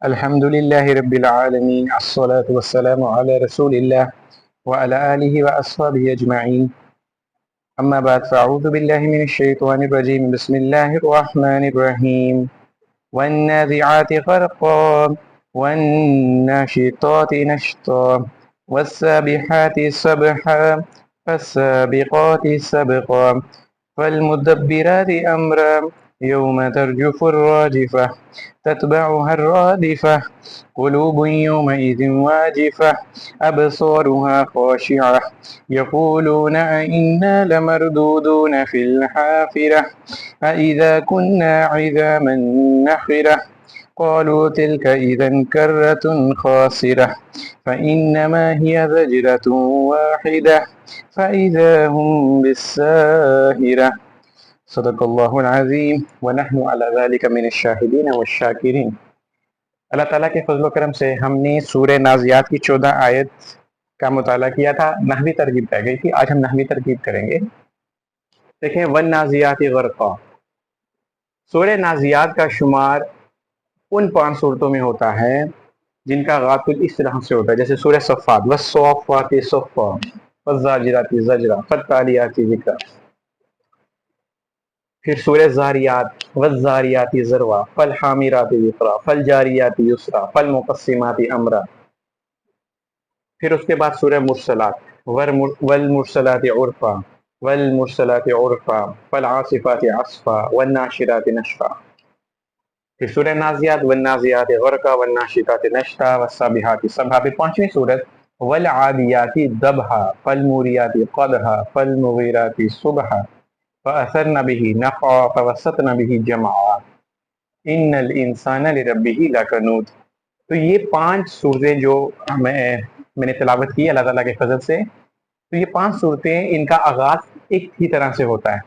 الحمد لله رب العالمين، الصلاة والسلام على رسول الله وعلى آله وأصحابه أجمعين. أما بعد، فأعوذ بالله من الشيطان الرجيم. بسم الله الرحمن الرحيم. والنازعات غرقا والناشطات نشطا والسابحات سبحا فالسابقات سبقا فالمدبرات أمرا يوم ترجف الراجفة تتبعها الرادفة قلوب يومئذ واجفة أبصارها خاشعة يقولون أئنا لمردودون في الحافرة أإذا كنا عظاما نخرة قالوا تلك إذا كرة خاسرة فإنما هي زجرة واحدة فإذا هم بالساهرة. صدق اللہ العظیم ونحن علی ذلک من الشاہدین والشاکرین. اللہ تعالیٰ کے فضل و کرم سے ہم نے سورہ نازعات کی 14 آیت کا مطالعہ کیا تھا. نحوی ترکیب رہ گئی تھی، آج ہم نحوی ترکیب کریں گے. دیکھیں، والنازعات غرقا، سورہ نازعات کا شمار ان 5 صورتوں میں ہوتا ہے جن کا آغاز کچھ اس طرح سے ہوتا ہے، جیسے سورہ صفات، والصافات صفا والزاجرات زجرا فالتالیات ذکرا. پھر سورہ زاریات، والزاریات ذروا فالحامرات وقرا فالجاریات یسرا فالمقسمات امرا. پھر اس کے بعد سورہ مرسلات، والمرسلات عرفا والمرسلات عرفا فالعاصفات عصفا والناشرات نشرا. پھر سورہ نازعات، والنازعات غرقا والناشطات نشطا والسابحات سبحا. پھر 5ویں سورت، والعادیات ضبحا فالموریات قدحا فالمغیرات صبحا فأثرن به نقعا فوسطن به جمعا ان الانسان لربه لکنود. تو یہ 5 صورتیں جو میں نے تلاوت کی اللہ تعالیٰ کے فضل سے، تو یہ 5 صورتیں ان کا آغاز ایک ہی طرح سے ہوتا ہے.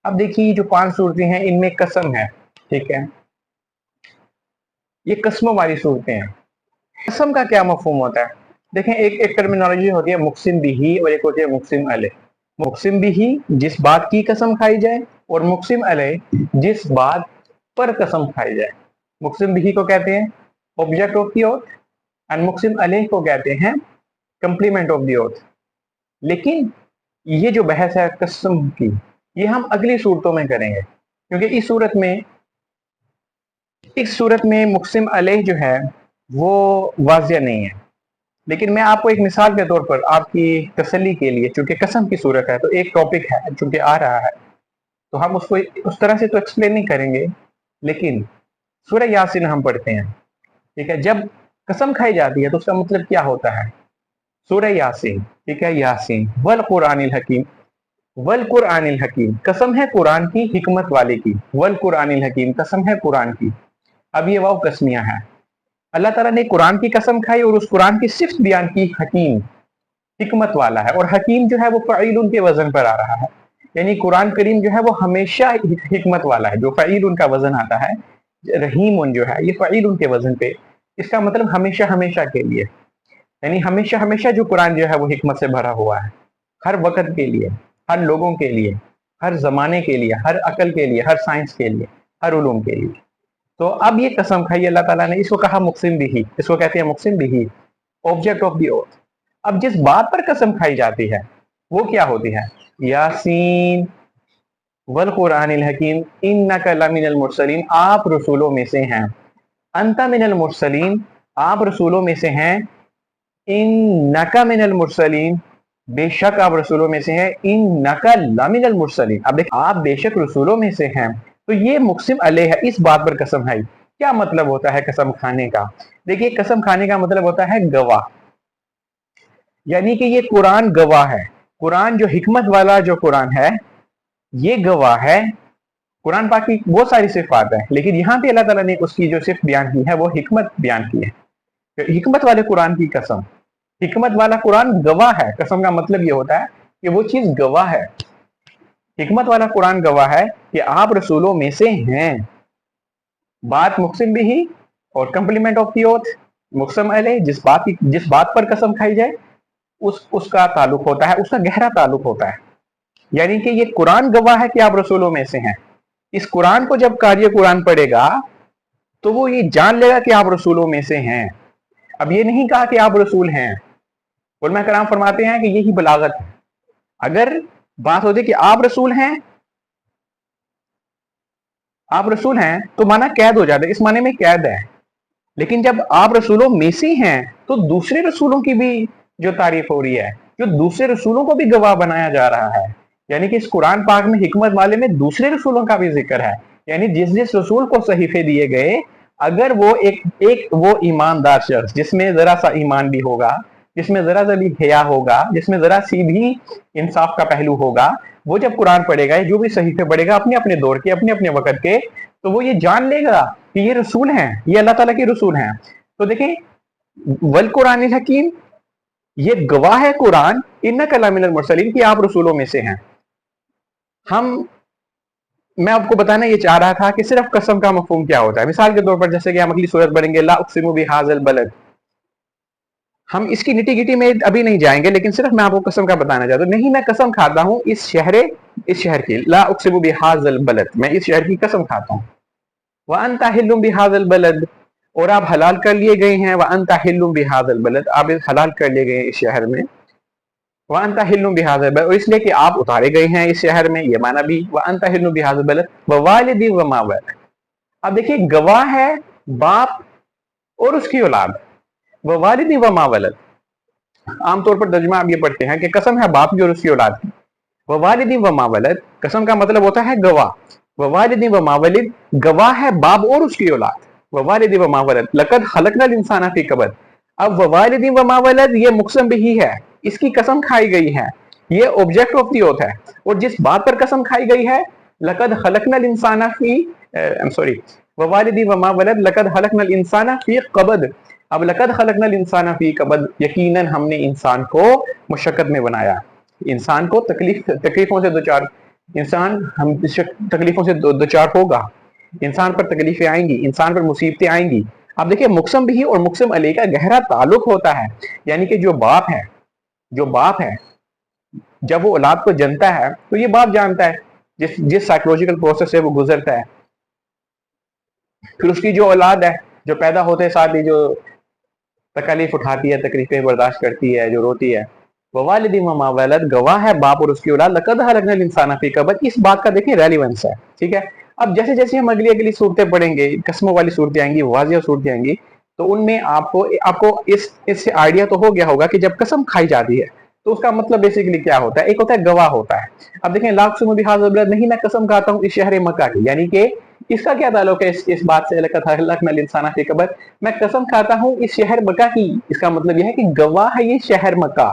اب دیکھیے، جو 5 صورتیں ہیں ان میں قسم ہے، ٹھیک ہے، یہ قسموں والی صورتیں ہیں. قسم کا کیا مفہوم ہوتا ہے؟ دیکھیں، ایک ٹرمینالوجی ہوتی ہے مقسم بھی اور ایک ہوتی ہے مقسم علیہ. مقسم بھی جس بات کی قسم کھائی جائے، اور مقسم علیہ جس بات پر قسم کھائی جائے. مقسم بھی کو کہتے ہیں آبجیکٹ آف دی اوتھ، اور مقسم علیہ کو کہتے ہیں کمپلیمنٹ آف دی اوتھ. لیکن یہ جو بحث ہے قسم کی، یہ ہم اگلی صورتوں میں کریں گے، کیونکہ اس صورت میں مقسم علیہ جو ہے وہ واضح نہیں ہے. لیکن میں آپ کو ایک مثال کے طور پر آپ کی تسلی کے لیے، چونکہ قسم کی صورت ہے تو ایک ٹاپک ہے چونکہ آ رہا ہے، تو ہم اس کو اس طرح سے تو ایکسپلین نہیں کریں گے. لیکن سورہ یاسین ہم پڑھتے ہیں، ٹھیک ہے، جب قسم کھائی جاتی ہے تو اس کا مطلب کیا ہوتا ہے؟ سورہ یاسین، ٹھیک ہے، یاسین والقرآن الحکیم. والقرآن الحکیم، قسم ہے قرآن کی حکمت والے کی. والقرآن الحکیم، قسم ہے قرآن کی. اب یہ واو قسمیہ ہے. اللہ تعالیٰ نے قرآن کی قسم کھائی اور اس قرآن کی صفت بیان کی، حکیم، حکمت والا ہے. اور حکیم جو ہے وہ فعیل کے وزن پر آ رہا ہے، یعنی قرآن کریم جو ہے وہ ہمیشہ حکمت والا ہے. جو فعیل کا وزن آتا ہے، رحیم جو ہے یہ فعیل کے وزن پہ، اس کا مطلب ہمیشہ ہمیشہ کے لیے، یعنی ہمیشہ ہمیشہ جو قرآن جو ہے وہ حکمت سے بھرا ہوا ہے، ہر وقت کے لیے، ہر لوگوں کے لیے، ہر زمانے کے لیے، ہر عقل کے لیے، ہر سائنس کے لیے، ہر علوم کے لیے. تو اب یہ قسم کھائی اللہ تعالیٰ نے، اس کو کہا مقسم بھی، اس کو کہتے ہیں مقسم بھی، آبجیکٹ آف دی اوتھ. اب جس بات پر قسم کھائی جاتی ہے وہ کیا ہوتی ہے؟ یاسین والقرآن الحکیم انک لمن المرسلین، آپ رسولوں میں سے ہیں. انت من المرسلین، آپ رسولوں میں سے ہیں. انک من المرسلین، بے شک آپ رسولوں میں سے ہیں. انک لمن المرسلین، اب دیکھ، آپ بے شک رسولوں میں سے ہیں. تو یہ مقسم علیہ ہے، اس بات پر قسم ہے. کیا مطلب ہوتا ہے قسم کھانے کا؟ دیکھیے، قسم کھانے کا مطلب ہوتا ہے گواہ، یعنی کہ یہ قرآن گواہ ہے. قرآن جو حکمت والا جو قرآن ہے یہ گواہ ہے. قرآن پاک کی بہت ساری صفات ہیں، لیکن یہاں پہ اللہ تعالیٰ نے اس کی جو صفت بیان کی ہے وہ حکمت بیان کی ہے. حکمت والے قرآن کی قسم، حکمت والا قرآن گواہ ہے. قسم کا مطلب یہ ہوتا ہے کہ وہ چیز گواہ ہے. حکمت والا قرآن گواہ ہے کہ آپ رسولوں میں سے ہیں. بات مقسم بھی اور کمپلیمنٹ آف دی اوتھ، مقسم علیہ جس بات پر قسم کھائی جائے اس کا تعلق ہوتا ہے، اس کا گہرا تعلق ہوتا ہے. یعنی کہ یہ قرآن گواہ ہے کہ آپ رسولوں میں سے ہیں. اس قرآن کو جب قاری قرآن پڑھے گا तो वो ये जान लेगा कि आप रसूलों में से हैं। अब ये नहीं कहा कि आप रसूल हैं। उलमा कराम फरमाते हैं कि यही बलागत है। अगर बात होती कि आप रसूल हैं, आप रसूल हैं, तो माना कैद हो जाता है, इस माने में कैद है। लेकिन जब आप रसूलों में से हैं तो दूसरे रसूलों की भी जो तारीफ हो रही है, जो दूसरे रसूलों को भी गवाह बनाया जा रहा है। यानी कि इस कुरान पाक में हिकमत वाले में दूसरे रसूलों का भी जिक्र है। यानी जिस जिस रसूल को सहीफे दिए गए, अगर वो एक वो ईमानदार शख्स जिसमें जरा सा ईमान भी होगा, जिसमें जरा सा भी हया होगा, जिसमें जरा सी भी इंसाफ का पहलू होगा, वो जब कुरान पढ़ेगा, जो भी सहीफे पढ़ेगा अपने अपने दौर के, अपने अपने वक्त के, तो वो ये जान लेगा कि ये रसूल हैं, ये अल्लाह ताला के रसूल हैं। तो देखें, वल कुरान हकीम, ये गवाह है कुरान, इन्नका लमिनल मुरसलीन, कि आप रसूलों में से हैं। मैं आपको बताना ये चाह रहा था कि सिर्फ कसम का मफहूम क्या होता है। मिसाल के तौर पर जैसे कि हम अगली सूरत पढ़ेंगे, ला उक़सिमु बिहाज़िल बलद, हम इसकी निटी गिटी में अभी नहीं जाएंगे, लेकिन सिर्फ मैं आपको कसम का बताना चाहता हूँ। नहीं, मैं कसम खाता हूँ इस शहर की, ला उक़सिमु बिहाज़िल बलद, मैं इस शहर की कसम खाता हूँ। व अंता हिल्लुम बिहाज़िल बलद, और आप हलाल कर लिए गए हैं। व अंता हिल्लुम बिहाज़िल बलद, आप हलाल कर लिए गए हैं इस शहर में। व अंता हिल्लुम बिहाज़िल बलद, और इसलिए कि आप उतारे गए हैं इस शहर में, ये माना भी। व अंता हिल्लुम बिहाज़िल बलद व वालिदी व मा वलद। अब देखिए, गवाह है बाप और उसकी औलाद, व वालिदी व मा वलद। आमतौर पर तर्जुमा आप ये पढ़ते हैं कि कसम है बाप की और उसकी औलाद की। व वालिदी व मा वलद, कसम का मतलब होता है गवाह। व वालिदी व मा वलिद, गवाह है बाप और उसकी औलाद। व वालिदी व मा वलद लक़द खलक़नल इंसाना फी कबद। अब व वालिदी व मा वलद ये मुक़सम बिही है, इसकी कसम खाई गई है, ये ऑब्जेक्ट ऑफ दी ओथ है। और जिस बात पर कसम खाई गई है, लक़द खलक़नल इंसाना फी, आई एम सॉरी, व वालिदी व मा वलद लक़द खलक़नल इंसाना फी कबद। अब लक़द खलक़नल इंसाना फी कबद, यकीनन हमने इंसान को मुशक्कत में बनाया। इंसान को तकलीफों से दो चार, इंसान हम तकलीफों से दो चार होगा, इंसान पर तकलीफें आएंगी, इंसान पर मुसीबतें आएंगी। अब देखिए, मुक़सम बिही और मुक़सम अलैह का गहरा ताल्लुक होता है। यानी कि जो बाप है, जब वो औलाद को जनता है तो ये बाप जानता है जिस साइकोलॉजिकल प्रोसेस से वो गुजरता है। फिर उसकी जो औलाद है, जो पैदा होते साथ ही जो तकलीफ उठाती है, तकलीफें बर्दाश्त करती है, जो रोती है। ववालिदी व मा वलद, गवाह है बाप और उसकी औलाद, लक़द खलक़नल इंसाना फी कबद। इस बात का देखिए रेलिवेंस है, ठीक है। अब जैसे जैसे हम अगली अगली सूरतें पढ़ेंगे, कसमों वाली सूरतें आएंगी, वाज़िह सूरतें आएंगी, तो उनमें आपको इससे आइडिया तो हो गया होगा कि जब कसम खाई जाती है तो उसका मतलब बेसिकली क्या होता है। एक होता है गवाह होता है। अब देखें, ला उक़सिमु बिहाज़िल बलद, नहीं मैं कसम खाता हूँ इस शहर मक्का की, यानी कि इसका क्या ताल्लुक है इस बात से, लक़द खलक़नल इंसाना फी कबद, मैं कसम खाता हूँ इस शहर मक्का की। इसका मतलब यह है कि गवाह है ये शहर मक्का,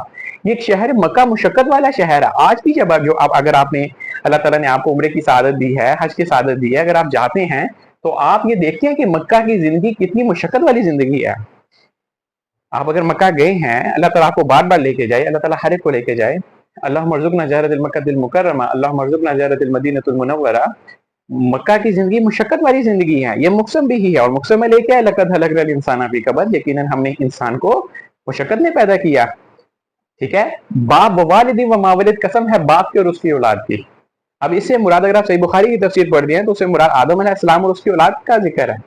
ये शहर मक्का मुशक्कत वाला शहर है। आज भी जब अगर आपने, अल्लाह ताला ने आपको उम्रे की सादत दी है, हज की सादत दी है, अगर आप जाते हैं तो आप ये देखते हैं कि मक्का की जिंदगी कितनी मुशक्कत वाली जिंदगी है। आप अगर मक्का गए हैं, अल्लाह ताला आपको बार बार लेके जाए, अल्लाह ताला हर एक को लेके जाए। अल्लाहुम्मा अर्ज़ुक़ना ज़ियारतल मक्कातिल मुकर्रमा, अल्लाहुम्मा अर्ज़ुक़ना ज़ियारतल मदीनतुल मुनव्वरा। मक्का की जिंदगी मुशक्कत वाली जिंदगी है, ये मुक़सम भी है। और मुक़सम में लेके आए, लक़द खलक़नल इंसाना फी कबद, यकीनन हमने इंसान को मुशक्कत में पैदा किया, ठीक है। बाप वालिदी व मा वलिद, कसम है बाप की और उसकी औलाद की। अब इससे मुराद, अगर आप सही बुखारी की तफसीर पढ़ दिए तो उससे मुराद आदम अलैहिस्सलाम और उसकी औलाद का जिक्र है।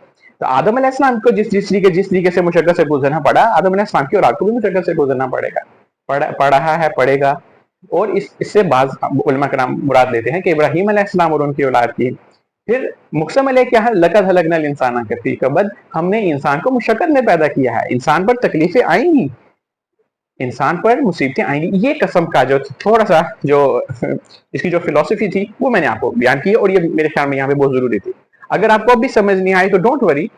तो आदम अलैहिस्सलाम को जिस तरीके से मुशक्कत से गुजरना पड़ा, आदम अलैहिस्सलाम की औलाद को भी मुशक्कत से गुजरना पड़ेगा, पढ़ा है, पड़ेगा। और इससे बाज़ उलमा कराम मुराद लेते हैं कि इब्राहीम अलैहिस्सलाम और उनकी औलाद की। फिर मुक़सम अलैह क्या है, लक़द खलक़नल इंसाना फी कबद, हमने इंसान को मुशक्कत में पैदा किया है, इंसान पर तकलीफें आएंगी, इंसान पर मुसीबतें आएंगी। ये कसम का जो थोड़ा सा जो इसकी जो फिलॉसफी थी वो मैंने आपको बयान की, और ये मेरे ख्याल में यहाँ पे बहुत जरूरी थी। अगर आपको अभी समझ नहीं आई तो डोंट वरी,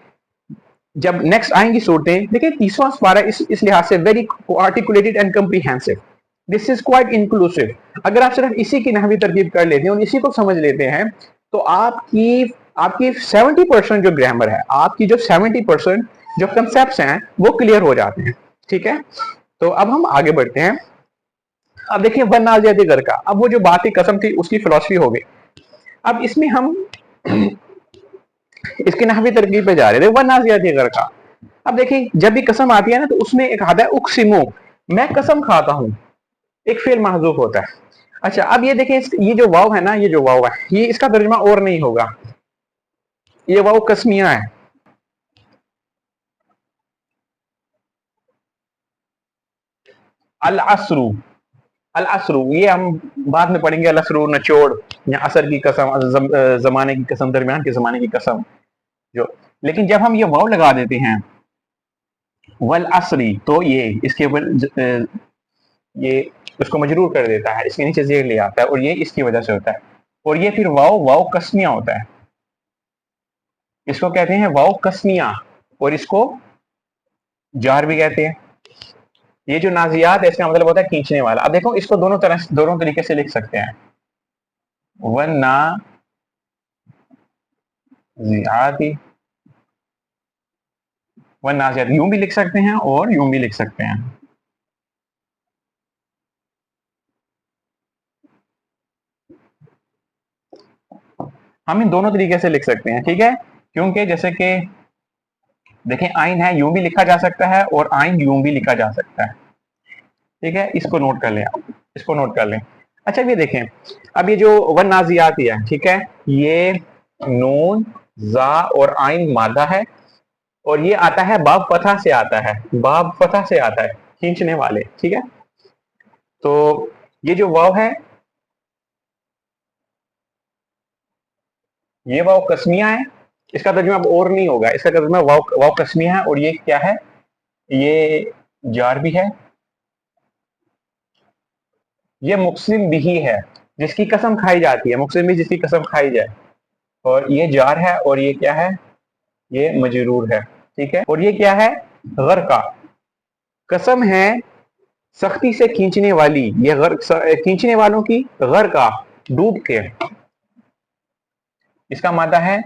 जब नेक्स्ट आएंगी सूरतें, देखिए 30वां पारा इस लिहाज से very articulated and comprehensive, this is quite inclusive. अगर आप सिर्फ इसी की नहवी तरकीब कर लेते हैं और इसी को समझ लेते हैं तो आपकी 70% जो ग्रामर है, आपकी जो 70% जो कंसेप्ट हैं वो क्लियर हो जाते हैं, ठीक है। तो अब हम आगे बढ़ते हैं। अब देखिए, वन नाज़ियाती गरका, अब वो जो बात की कसम थी उसकी फिलॉसफी हो गई। अब इसमें हम इसकी नहवी तरकीब पे जा रहे थे, वन नाज़ियाती गरका। अब देखिए, जब भी कसम आती है ना तो उसमें एक आता है उक़सिमु, मैं कसम खाता हूं, एक फेल महज़ूफ होता है। अच्छा, अब ये देखिए, ये जो वाव है ना, ये जो वाव है, ये इसका तर्जुमा और नहीं होगा, ये वाव कसमिया है। अल असरू, अल असरू ये हम बाद में पढ़ेंगे, अल असरू नचोड़ या असर की कसम, जमाने की कसम, दरमियान के जमाने की कसम जो। लेकिन जब हम ये वाव लगा देते हैं वल असरी, तो ये इसके ऊपर ये उसको मजरूर कर देता है, इसके नीचे जेर ले आता है, और ये इसकी वजह से होता है। और ये फिर वाव वाव कस्मिया होता है, इसको कहते हैं वाव कस्मिया, और इसको जार भी कहते हैं। ये जो नाजियात है इसका मतलब होता है खींचने वाला। अब देखो इसको दोनों तरीके से लिख सकते हैं, वन ना जियाती, वन नाजियात यूं भी लिख सकते हैं और यूं भी लिख सकते हैं। हम इन दोनों तरीके से लिख सकते हैं, ठीक है, क्योंकि जैसे कि देखें आइन है, यूं भी लिखा जा सकता है और आइन यूं भी लिखा जा सकता है, ठीक है, इसको नोट कर लें आप, इसको नोट कर लें। अच्छा ये देखें, अब ये जो वन नाजियात है, ठीक है, ये नून जा और आइन मादा है, और ये आता है बाब फतह से आता है, बाब फतह से आता है, खींचने वाले, ठीक है। तो ये जो वाव है ये वाव कस्मिया है, इसका तर्जुमा अब और नहीं होगा, इसका तर्जुमा वाव वाव कस्मिया है, और ये क्या है, ये जार भी है, ये मुक़सिम बिही है, जिसकी कसम खाई जाती है, मुक़सिम भी जिसकी कसम खाई जाए, और ये जार है, और ये क्या है, ये मजरूर है, ठीक है। और ये क्या है, गर का, कसम है सख्ती से खींचने वाली, ये गर खींचने वालों की, गर का डूब के, इसका मादा है,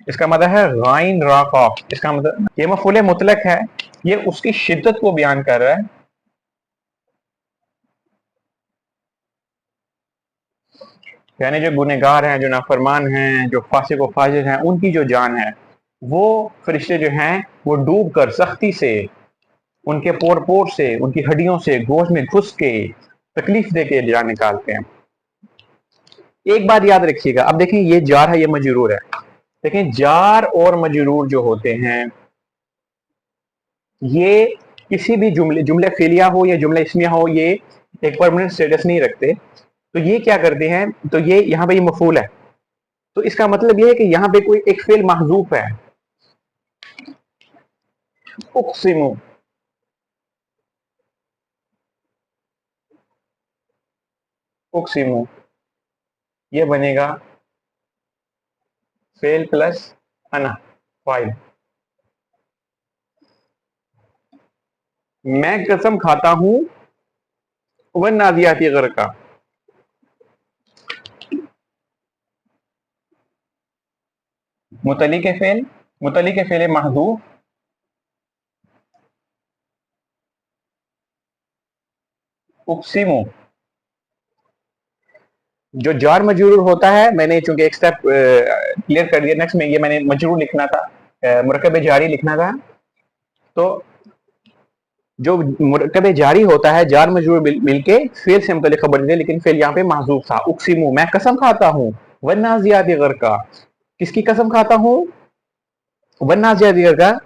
इसका मतलब है गाइन राका, इसका मतलब ये मफूल मुतलक है, ये उसकी शिद्दत को बयान कर रहा है। यानी जो गुनहगार हैं, जो नाफरमान हैं, जो फासिक व फाजिर हैं, उनकी जो जान है वो फरिश्ते जो हैं वो डूब कर सख्ती से उनके पोर पोर से, उनकी हड्डियों से गोश्त में घुस के तकलीफ दे के जान निकालते हैं। एक बात याद रखिएगा, अब देखें ये जार है, ये मजरूर है, देखें जार और मजरूर जो होते हैं ये किसी भी जुमले फेलिया हो या जुमला इसमिया हो, ये एक परमानेंट स्टेटस नहीं रखते। तो ये क्या करते हैं, तो ये यहाँ पे ये मफूल है, तो इसका मतलब ये है कि यहाँ पे कोई एक फेल महजूफ है, उक्सिमु, उक्सिमु ये बनेगा फेल प्लस अना फाइल। मैं कसम खाता हूं वन नाजियाती गर का, मुतली के फेल महजूफ, उक्सिमु जो जार मजरूर होता है, मैंने चूंकि एक स्टेप क्लियर कर दिया, नेक्स्ट में ये मैंने मजरूर लिखना था, मुरकब जारी लिखना था, तो जो मुरकब जारी होता है जार मजरूर मिलके फेल से मुतल्लिक खबर देते, लेकिन फेल यहाँ पे महजूफ था, उक्सिमु मैं कसम खाता हूँ, वन नाजियाती गर का, किसकी कसम खाता हूँ, वन नाजियाती गर का,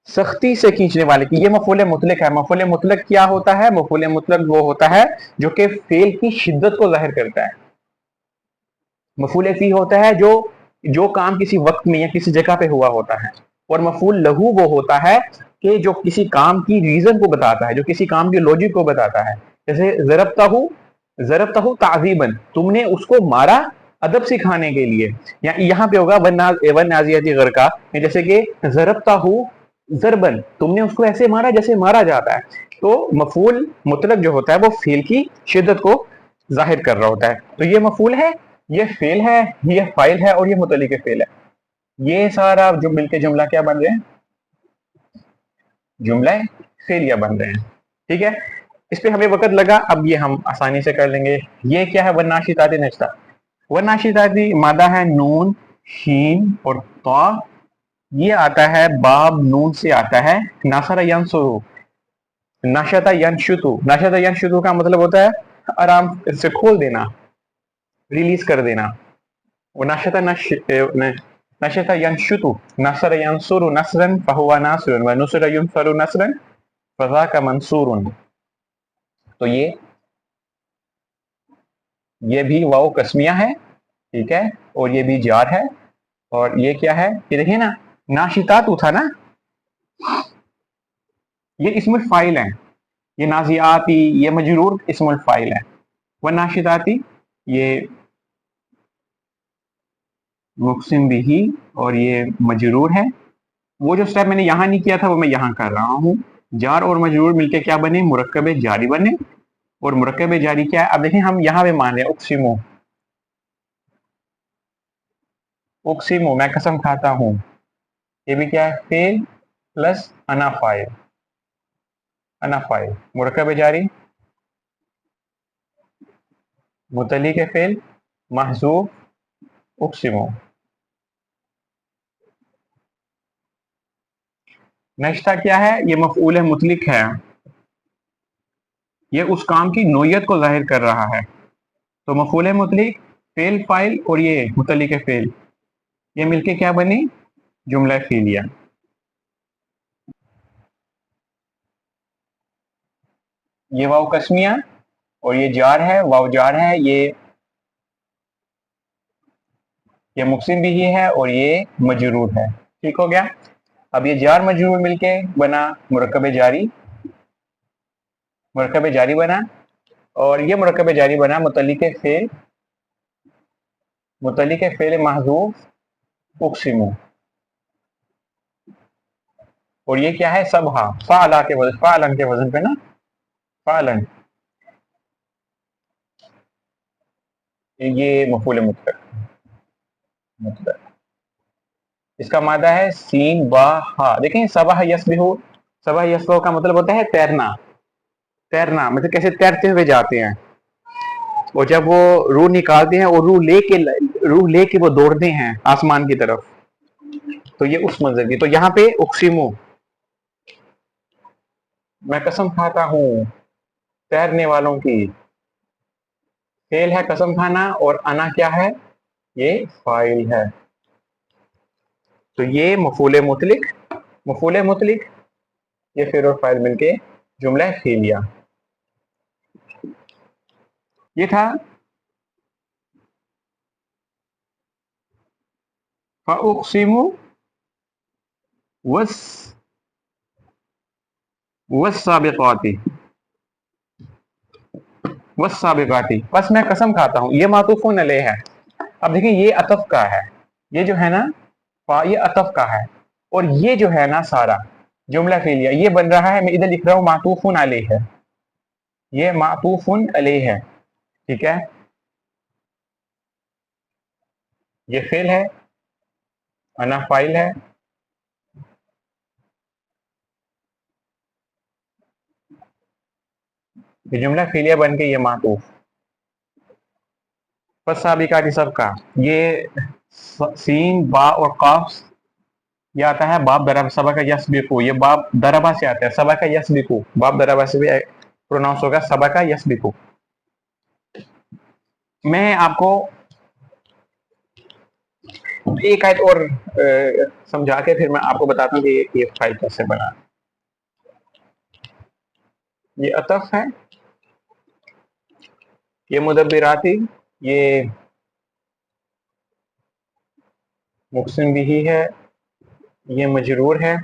सख्ती से खींचने वाले की। ये मफूल मुतलक है, मफूल मुतलक क्या होता है, मफूल मुतलक वो होता है जो कि फेल की शिद्दत को जाहिर करता है। मफूल फी होता है जो काम किसी वक्त में या किसी जगह पे हुआ होता है, और मफूल लहू वो होता है कि जो किसी काम की रीजन को बताता है, जो किसी काम की लॉजिक को बताता है। जैसे ज़रबतहु ताज़ीबन, तुमने उसको मारा अदब सिखाने के लिए, या यहाँ पे होगा वन नाजियाती गर का, जैसे कि ज़रबतहु ज़रबन, तुमने उसको ऐसे मारा जैसे मारा जाता है। तो मफूल मुतलक जो होता है वो फेल की शिद्दत को जाहिर कर रहा होता है। तो ये मफूल है, ये फेल है, ये फाइल है, और ये मुतल्लिक फेल है। ये सारा जो मिलके जुमला क्या बन रहे हैं, जुमला फेलिया बन रहे हैं, ठीक है। इस पे हमें वक्त लगा, अब ये हम आसानी से कर लेंगे। ये क्या है, वन्नाशिताती नश्ता, वन्नाशिताती मादा है नून शीन और ता, ये आता है बाब नून से आता है, नासरा यंसुरु, नशता यंशुतु, नशता यंशुतु का मतलब होता है आराम से खोल देना, रिलीज कर देना। वो नशता यंशुतु, नसर यंसुरु नसरन फहुवा नासरुन व नुसर युनसरु नसरन फज़ाका मंसूरुन। تو یہ بھی واو قسمیہ ہے، ٹھیک ہے، اور یہ بھی جار ہے، اور یہ کیا ہے، یہ دیکھیں نا، ناشطات تھا نا، یہ اسم الفاعل ہے، یہ نازعاتی، یہ مجرور اسم الفاعل ہے، وہ ناشطاتی یہ مقسم بھی اور یہ مجرور ہے۔ وہ جو سٹیپ میں نے یہاں نہیں کیا تھا وہ میں یہاں کر رہا ہوں، جار اور مجرور مل کے کیا بنے، مرکب جاری بنے، اور مرکب جاری کیا ہے، اب دیکھیں ہم یہاں پہ مان رہے ہیں اقسمو، اقسمو میں قسم کھاتا ہوں، یہ بھی کیا ہے، فعل پلس انا فاعل، انا فاعل، مرکب جاری متعلق فعل محذوف اقسمو۔ نشتہ کیا ہے، یہ مفعول مطلق ہے، یہ اس کام کی نوعیت کو ظاہر کر رہا ہے، تو مفعول مطلق، فعل فاعل اور یہ متعلق فعل، یہ مل کے کیا بنی، جملہ فعلیہ۔ یہ واو قسمیہ اور یہ جار ہے، واو جار ہے، یہ مقسم بھی ہے اور یہ مجرور ہے، ٹھیک ہو گیا۔ اب یہ جار مجرور مل کے بنا مرکب جاری، مرکب جاری بنا، اور یہ مرکب جاری بنا متعلق فعل، متعلق فعل محذوف اقسمو، اور یہ کیا ہے، سبھا، فعلا کے وزن، فعلن کے وزن پہ نا، فعلن، یہ مفعول مطلق، اس کا مادہ ہے سین با ہا، دیکھیں سبح یسبحو، سبح یسبحو کا مطلب ہوتا ہے تیرنا، تیرنا مطلب کیسے تیرتے ہوئے جاتے ہیں، اور جب وہ روح نکالتے ہیں اور روح لے کے وہ دوڑتے ہیں آسمان کی طرف، تو یہ اس منظر کی، تو یہاں پہ اقسمو میں قسم کھاتا ہوں تیرنے والوں کی، فعل ہے قسم کھانا، اور انا کیا ہے، یہ فاعل ہے، تو یہ مفعول مطلق، مفعول مطلق، یہ فعل اور فاعل مل کے جملہ فعلیہ، یہ تھا فاقسم والسابقات، والسابقات، بس میں قسم کھاتا ہوں، یہ معطوف علیہ ہے، اب دیکھیں یہ عطف کا ہے، یہ جو ہے نا یہ عطف کا ہے، اور یہ جو ہے نا سارا جملہ فعلیہ یہ بن رہا ہے، میں ادھر لکھ رہا ہوں معطوف علیہ ہے، یہ معطوف علیہ ہے، ٹھیک ہے، یہ فعل ہے، انا فاعل ہے، یہ جملہ فعلیہ بن کے یہ معطوف، پس سابقات سب کا، یہ سین با اور قاف، یہ آتا ہے باب درب سبق یسبقو، یہ باب دربہ سے آتا ہے، سبق یسبقو، باب دربہ سے بھی پروناؤنس ہوگا سبق یسبقو۔ میں آپ کو ایک آیت اور سمجھا کے پھر میں آپ کو بتاتا ہوں کہ یہ فائل کیسے بنا، یہ عطف ہے، یہ مدبراتی، یہ مقسم بھی ہے، یہ مجرور ہے،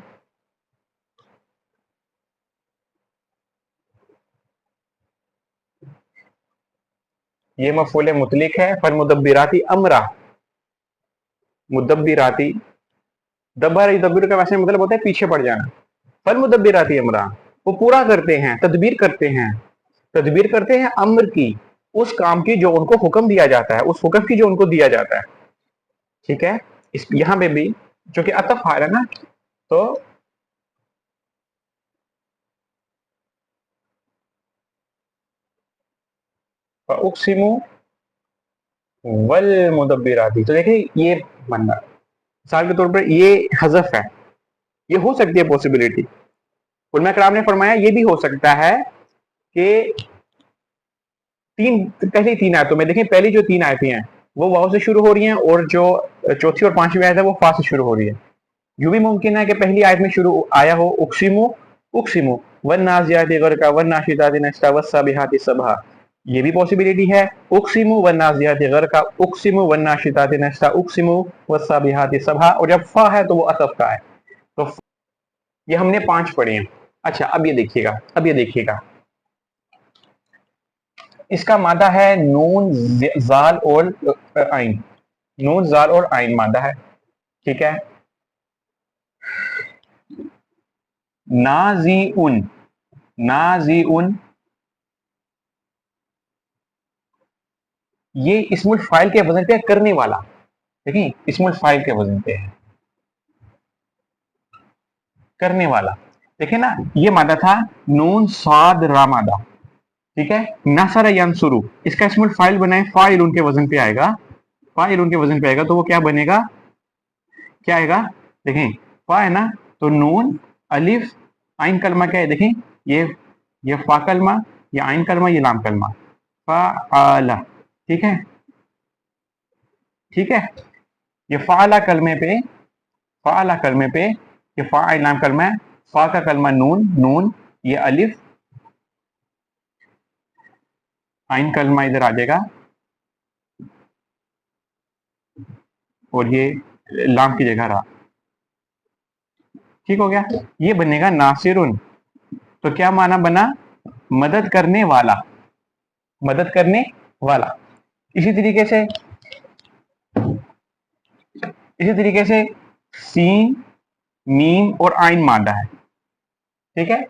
یہ مفعول مطلق ہے، فالمدبراتی امرا، مدبراتی، دبر یدبر کا ویسے مطلب ہوتا ہے پیچھے پڑ جانا، فالمدبراتی امرا، وہ پورا کرتے ہیں، تدبیر کرتے ہیں، تدبیر کرتے ہیں امر کی، اس کام کی جو ان کو حکم دیا جاتا ہے، اس حکم کی جو ان کو دیا جاتا ہے، ٹھیک ہے، یہاں پہ بھی چونکہ عطف حال ہے نا، تو فاقسم والمدبراتی، تو دیکھیں یہ بننا مثال کے طور پر یہ حذف ہے، یہ ہو سکتی ہے پوسیبلٹی، علماء کرام نے فرمایا یہ بھی ہو سکتا ہے کہ پہلی تین آیتوں میں دیکھیں، پہلی جو تین آیتیں ہیں وہ واو سے شروع ہو رہی ہیں، اور جو چوتھی اور پانچویں آیت ہے وہ فا سے شروع ہو رہی ہے، یوں بھی ممکن ہے کہ پہلی آیت میں شروع آیا ہو اقسمو उक्सिमु वन्नाज़ियाति गर्का वन्नाशिताति नश्ता वस्साबिहाति सबहा, ये भी पॉसिबिलिटी है। उक्सिमु वन्नाज़ियाति गर्का, उक्सिमु वन्नाशिताति नश्ता, उक्सिमु वस्साबिहाति सबहा, और जब फा है तो वो असफ का है। तो ये हमने 5 पढ़े हैं। अच्छा, अब ये देखिएगा, अब ये देखिएगा, इसका मादा है नून जाल और आइन, नून जाल और आइन मादा है, ठीक है। नाज़ीउन, नाज़ीउन, ये इस्मुल फाइल के वजन पे है, करने वाला, देखिए इस्मुल फाइल के वजन पे है, करने वाला। देखिए ना, ये मादा था नून साद रा मादा, ठीक है। नसर यंसुरु, इसका इस्मुल फाइल बनाए, फाइल उनके वजन पे आएगा, फाइल उनके वजन पे आएगा, तो वो क्या बनेगा, क्या आएगा, देखें फा है ना, तो नून अलिफ आइन कलमा क्या है, देखें ये फा कलमा, ये आइन कलमा, ये लाम कलमा, फा आला, ठीक है, ठीक है। ये फाला कलमे पे, फाला कलमे पे, ये फा आइन लाम कलमा है, फा का कलमा नून, नून, ये अलिफ आइन कलमा इधर आ जाएगा, और ये लाम की जगह रहा, ठीक हो गया। ये बनेगा नासिरुन, तो क्या माना बना, मदद करने वाला, मदद करने वाला। इसी तरीके से, इसी तरीके से सीन मीम और आइन मादा है, ठीक है,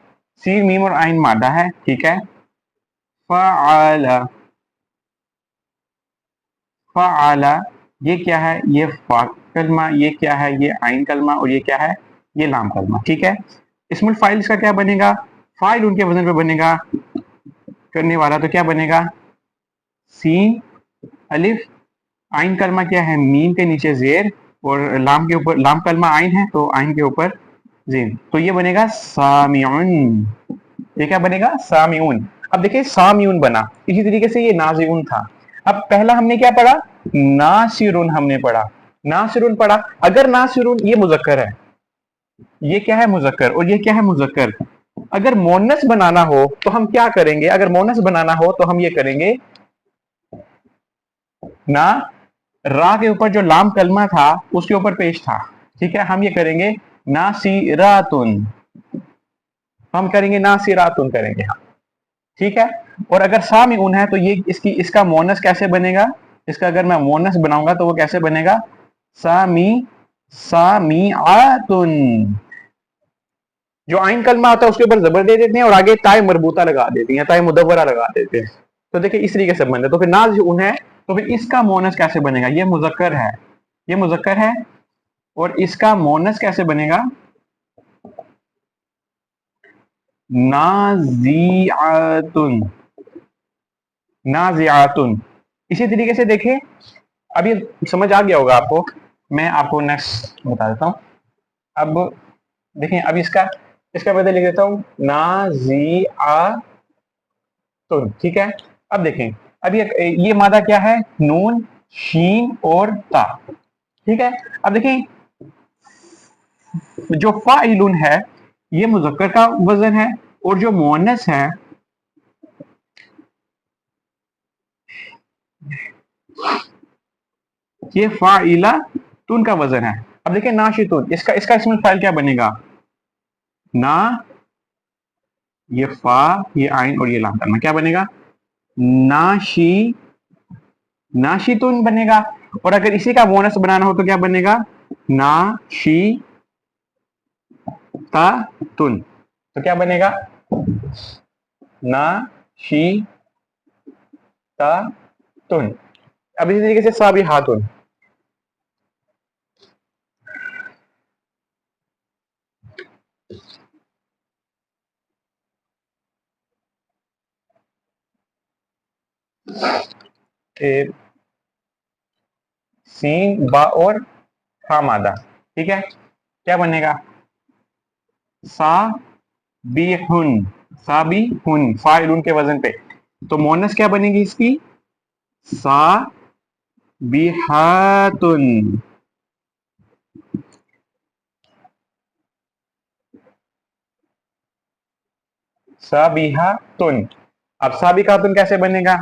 सीन मीम और आइन मादा है, ठीक है। फ़अला, फ़अला, ये क्या है, ये फा कलमा, ये क्या है, ये आइन कलमा, और ये क्या है, ये लाम कलमा, ठीक है। इसमें फाइल इसका क्या बनेगा, फाइल उनके वजन पे बनेगा, करने वाला, तो क्या बनेगा, सीन अलिफ आइन कलमा क्या है, मीम के नीचे जेर, और लाम के ऊपर, लाम कलमा आइन है तो आइन के ऊपर जीन, तो ये बनेगा सामिउन, ये क्या बनेगा, सामिउन। अब देखिए सामिउन बना, इसी तरीके से ये नाजिउन था। अब पहला हमने क्या पढ़ा, नासिरुन हमने पढ़ा, नासिरुन पढ़ा। अगर नासिरुन ये मुजक्कर है, ये क्या है मुजक्कर, और ये क्या है मुजक्कर, अगर मोनस बनाना हो तो हम क्या करेंगे, अगर मोनस बनाना हो तो हम ये करेंगे, ना रा के ऊपर जो लाम कलमा था उसके ऊपर पेश था, ठीक है, हम ये करेंगे नासिरातुन, हम करेंगे नासिरातुन करेंगे, हाँ, ठीक है। और अगर सा में उन है तो ये इसकी, इसका मोनस कैसे बनेगा, इसका अगर मैं मोनस बनाऊंगा तो वो कैसे बनेगा, सामी, सामी आतुन, जो आइन कलमा होता है उसके ऊपर जबर दे देते हैं और आगे ताय मरबूता लगा देते हैं, ताय मुदव्वरा लगा देते हैं, तो देखिए इस तरीके से बनता है। तो फिर नाज उन है, तो फिर इसका मोनस कैसे बनेगा, ये मुजक्कर है, ये मुजक्कर है, और इसका मोनस कैसे बनेगा, नाजिआतुन, नाजिआतुन। इसी तरीके से देखें, अब ये समझ आ गया होगा आपको, मैं आपको नेक्स्ट बता देता हूं। अब देखें, अब इसका, इसका बदल लिख देता हूं नाजिआतुन, ठीक है। अब देखें, अब ये मादा क्या है, नून शीन और ता, ठीक है। अब देखें, जो फाइलुन है ये मुजक्कर का वजन है, और जो मोनस है ये फाइला तुन का वजन है। अब देखिए नाशितुन, इसका इसका इसमें फाइल क्या बनेगा, ना, ये फा, ये आइन और ये लाम करना, क्या बनेगा, नाशी, नाशितुन बनेगा। और अगर इसी का मोनस बनाना हो तो क्या बनेगा, नाशी ता तुन, तो क्या बनेगा, ना शी ता तुन। अब इसी तरीके से साबी हाथुन, सीन बा और हा मादा, ठीक है, क्या बनेगा, सा बी हुन, सा बी हुन, फाइल उनके वजन पे, तो मोनस क्या बनेगी इसकी, सा बिहातुन, साबिहातुन। अब साबिकातुन कैसे बनेगा?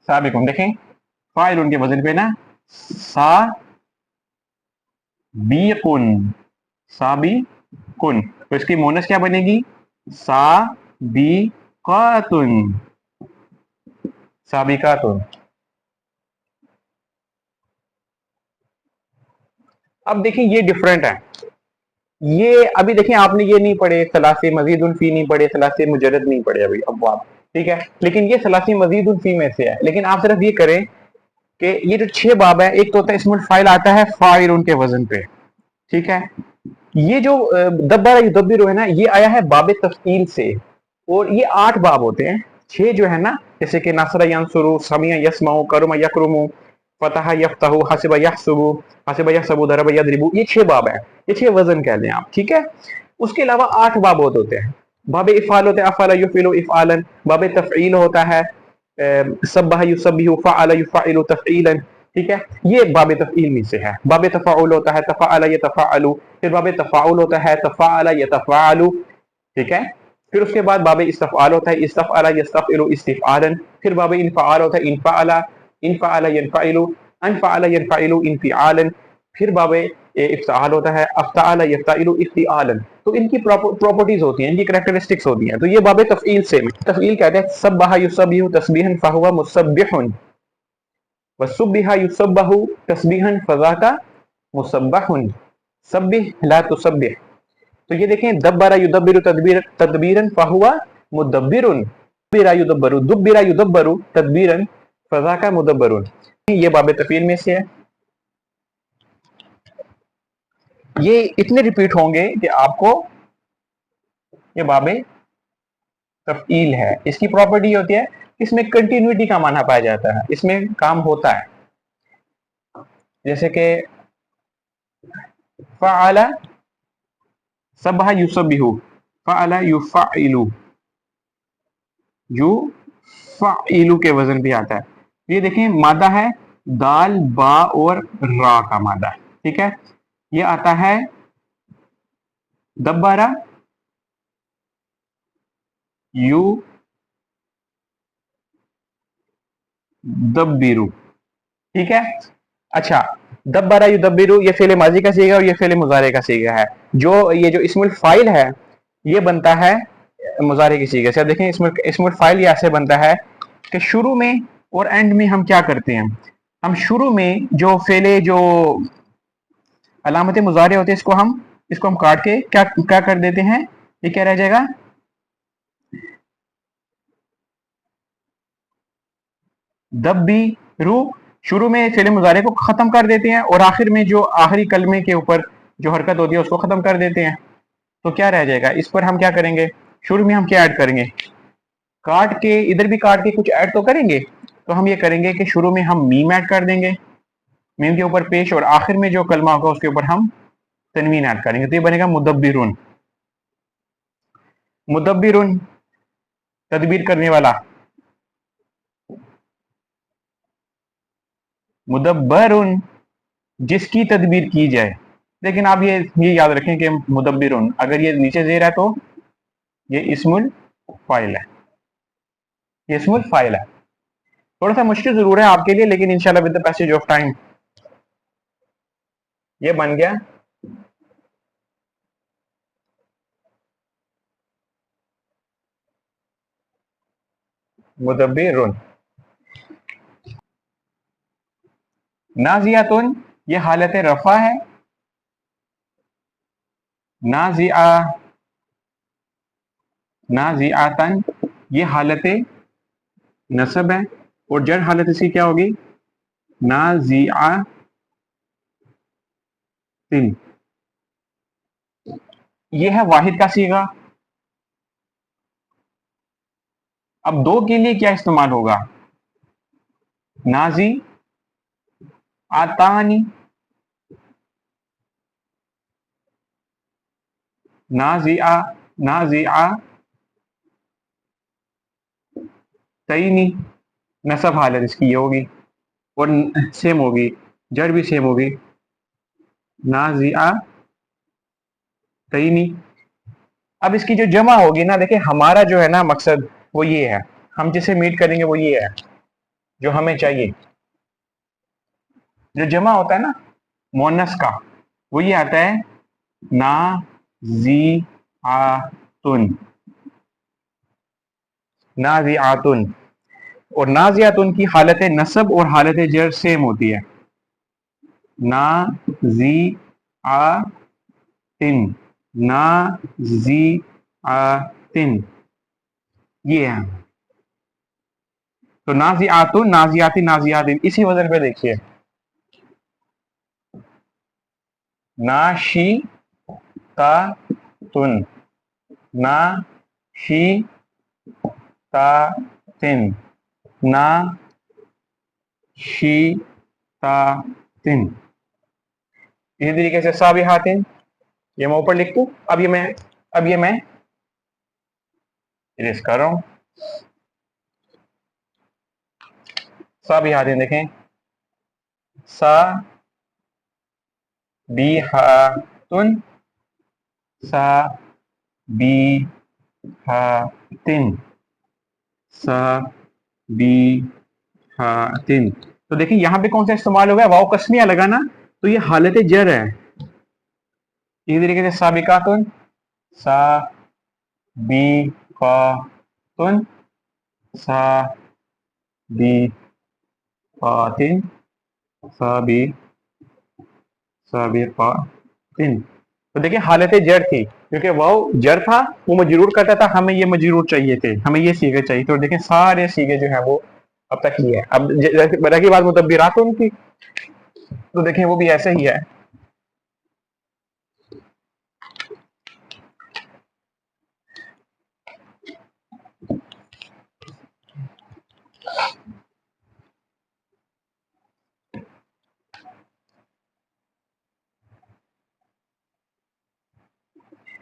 साबिकुन देखें, फाइल उनके वजन पे ना, सा बीकुन, साबिकुन, तो इसकी मोनस क्या बनेगी? सा बी कातुन, साबिकातुन। अब देखिए ये डिफरेंट है। ये अभी देखिए आपने ये नहीं पढ़े, सलासे मजीदुन फी नहीं पढ़े, सलासे मुजरद नहीं पढ़े अभी अब आप, ठीक है, लेकिन ये सलासी मजीदुन फी में से है। लेकिन आप सिर्फ ये करें कि ये जो 6 बाब है, एक तो होता है इसमें फाइल आता है फाइल उनके वजन पे, ठीक है। ये जो दब्बारा युदब्बिरु है ना, ये आया है बाब तफसील से, और ये 8 बाब होते हैं। 6 जो है ना, जैसे कि नासरा यंसुरु, समिया यस्माउ, करुमा यकरुमु, फतहा यफ्तहु, हसिबा यहसुबु, हसिबा यहसबु, दरबा यदरिबु, ये 6 बाब है, ये 6 वजन कह लें आप, ठीक है। उसके अलावा 8 बाब होते हैं। बाब इफ़ाल होते हैं, अफ़अला युफ़इलु इफ़आलन। बाब तफ़ईल होता है, सब्बह युसब्बिहु, फ़अला युफ़अइलु तफ़ईलन, ठीक है, ये बाब तफ़ईल में से है। बाब तफ़ाउल होता है, तफ़अला यतफ़अलु। फिर बाब तफ़ाउल होता है, तफ़अला यतफ़अलु, ठीक है। फिर उसके बाद बाब इस्तफ़आल होता है, इस्तफ़अला यस्तफ़इलु इस्तिफ़आलन। फिर बाब इनफ़अल होता है, इनफ़अला, इनफ़अला यनफ़अलु, अनफ़अला यनफ़अलु इन्फ़िआलन। फिर बाब इफ्ताल होता है, अफ्ताअला यफ्ताइलु इफ्तिआलन। तो इनकी प्रॉपर्टीज होती हैं, इनकी करैक्टरिस्टिक्स होती हैं। तो ये बाब तफ़ईल से, तफ़ईल कहते हैं सब्बह युसब्बिहु तस्बीहन फ़हुवा मुसब्बिहुन, वसुब्बिहा युसब्बहु तस्बीहन फ़ज़ाका मुसब्बहुन, सब्बिह ला तुसब्बिह। तो ये देखें, दब्बरा युदब्बिरु तदबीरन फ़हुवा मुदब्बिरुन, दुब्बिरा युदब्बरु, दुब्बिरा युदब्बरु तदबीरन फ़ज़ाका मुदब्बरुन। ये बाब तफ़ईल में से है। ये इतने रिपीट होंगे कि आपको ये बाब तफ़ईल है। इसकी प्रॉपर्टी होती है, इसमें कंटिन्यूटी का माना पाया जाता है, इसमें काम होता है। जैसे कि फ़अला सब्बह युसब्बिहु, फ़अला युफ़अइलु, युफ़अइलु के वजन भी आता है। ये देखें, मादा है दाल बा और रा का मादा, ठीक है। ये आता है दब्बारा यू दब्बिरु, ठीक है। अच्छा, दब्बरा युदब्बिरु ये फेले माजी का सीगा और ये फेले मुजारे का सीगा है। जो ये जो इस्मुल फाइल है, ये बनता है मुजारे की सीगे से। देखें, इस्मुल फाइल ये ऐसे बनता है कि शुरू में और एंड में हम क्या करते हैं, हम शुरू में जो फेले जो अलामत मुजारे होते हैं, इसको हम काट के क्या क्या कर देते हैं, ये क्या रह जाएगा, दब्बिरु। शुरू में फेले मुजारे को खत्म कर देते हैं और आखिर में जो आखिरी कलमे के ऊपर जो हरकत होती है उसको खत्म कर देते हैं। तो क्या रह जाएगा, इस पर हम क्या करेंगे, शुरू में हम क्या ऐड करेंगे, काट के, इधर भी काट के कुछ ऐड तो करेंगे। तो हम ये करेंगे कि शुरू में हम मीम ऐड कर देंगे, मीम के ऊपर पेश, और आखिर में जो कलमा होगा उसके ऊपर हम तनवीन ऐड करेंगे। तो ये बनेगा मुदब्बिरुन, मुदब्बिरुन तदबीर करने वाला, मुदब्बरुन जिसकी तदबीर की जाए। लेकिन आप ये याद रखें कि मुदब्बिरुन अगर ये नीचे जेर है तो ये इस्मुल फाइल है, ये इस्मुल फाइल है। थोड़ा सा मुश्किल जरूर है आपके लिए, लेकिन इंशाल्लाह with the passage of time ये बन गया मुदब्बिरुन। नाजियातुन ये हालत रफा है, नाजिया, नाजियातन ये हालत नसब है, और जड़ हालत इसकी क्या होगी, नाजियातिन। ये है वाहिद का सीगा। अब दो के लिए क्या इस्तेमाल होगा, नाजी आतानी, नाजिया, नाजिया तईनी, नसब हालत इसकी ये होगी, और सेम होगी, जड़ भी सेम होगी, नाजिया तईनी। अब इसकी जो जमा होगी ना, देखिए हमारा जो है ना मकसद वो ये है, हम जिसे मीट करेंगे वो ये है जो हमें चाहिए। जो जमा होता है ना मोनस का, वो ये आता है नाज़िआतुन, नाज़िआतुन। और नाज़िआतुन की हालत नसब और हालत जर सेम होती है, नाज़िआतिन, नाज़िआतिन, ये है। तो नाज़िआतुन, नाज़िआतिन, नाज़िआतिन, इसी वजन पे देखिए, नाशीतातुन, नाशीतातिन, नाशीतातिन। इसी तरीके से साबिहातिन, ये मैं ऊपर लिख दूं। अब ये मैं इरेज कर रहा हूं। साबिहातिन देखें, साबिहातुन, साबिहातिन, साबिहातिन। तो देखिए यहाँ पे कौन सा इस्तेमाल हो गया, वाव कस्मिया लगा ना, तो ये हालत जर है। इसी तरीके से साबिकातुन, साबिकातुन, साबिकातिन, साबिकातिन। तो देखिए हालत जर थी, क्योंकि वाव जर था, वो मजरूर करता था, हमें ये मजरूर चाहिए थे, हमें ये सीगे चाहिए थे। और देखिए सारे सीगे जो है वो अब तक ही है। अब रही बात मुतब्बिरातुन की, तो देखें वो भी ऐसे ही है।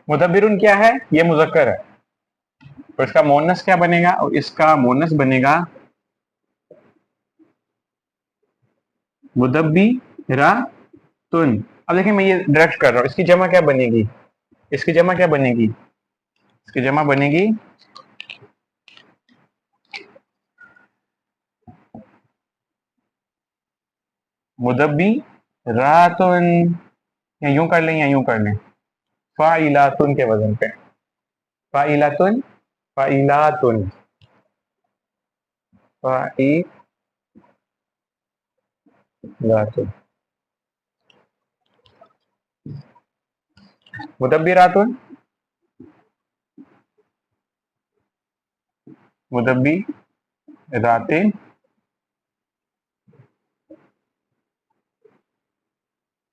मुदब्बिरुन क्या है, ये मुजक्कर है, तो इसका मोनस क्या बनेगा, और इसका मोनस बनेगा मुदब्बिरातुन। अब देखिए मैं ये डायरेक्ट कर रहा हूँ, इसकी जमा क्या बनेगी, इसकी जमा क्या बनेगी, इसकी जमा बनेगी मुदब्बिरातुन, या यूं कर लें या यूं कर लें, फाइलातुन के वजन पे, फाइलातुन, फाइलातुन, फाइलातुन, मुदब्बिरातुन, मुदब्बिरातिन,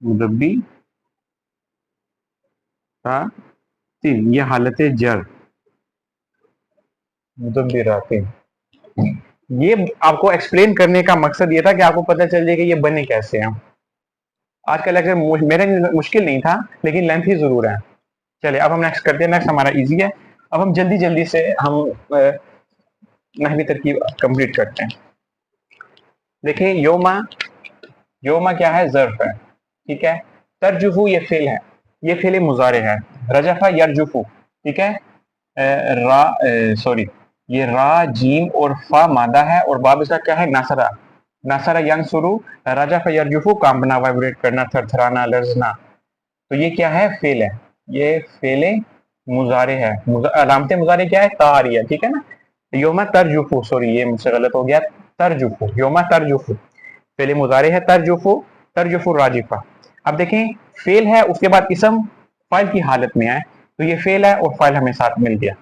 मुदब्बिरातिन, ये हालत जर, मुदब्बिरातिन। ये आपको एक्सप्लेन करने का मकसद ये था कि आपको पता चल जाए कि ये बने कैसे हैं। आज का लेक्चर मेरे लिए मुश्किल नहीं था, लेकिन लेंथी जरूर है। चलिए अब हम नेक्स्ट करते हैं। नेक्स्ट हमारा इजी है। अब हम जल्दी जल्दी से हम नहवी तरकीब कंप्लीट करते हैं। देखिए योमा, योमा क्या है, ज़र्फ है, ठीक है। तरजुफू ये फेल है, ये फेल मुजारे है। रजफा यरजुफू, ठीक है। सॉरी, ये रा जीम और फा मादा है, और बाब इसका क्या है, नासरा, नासरा यंसुरु, रजफा यरजुफू कांपना, वाइब्रेट करना, थरथराना, लर्जना। तो ये क्या है, फेल है, ये फेले मुजारे है। अलामत मुजारे क्या है, ता आ रही है, ठीक है ना। योमा तरजुफू, सॉरी ये मुझसे गलत हो गया, तरजुफू, योमा तरजुफू फेले मुजारे है, तरजुफू, तरजुफू राजिफा। अब देखें फेल है, उसके बाद इसम फाइल की हालत में है, तो ये फेल है और फाइल हमें साथ मिल गया,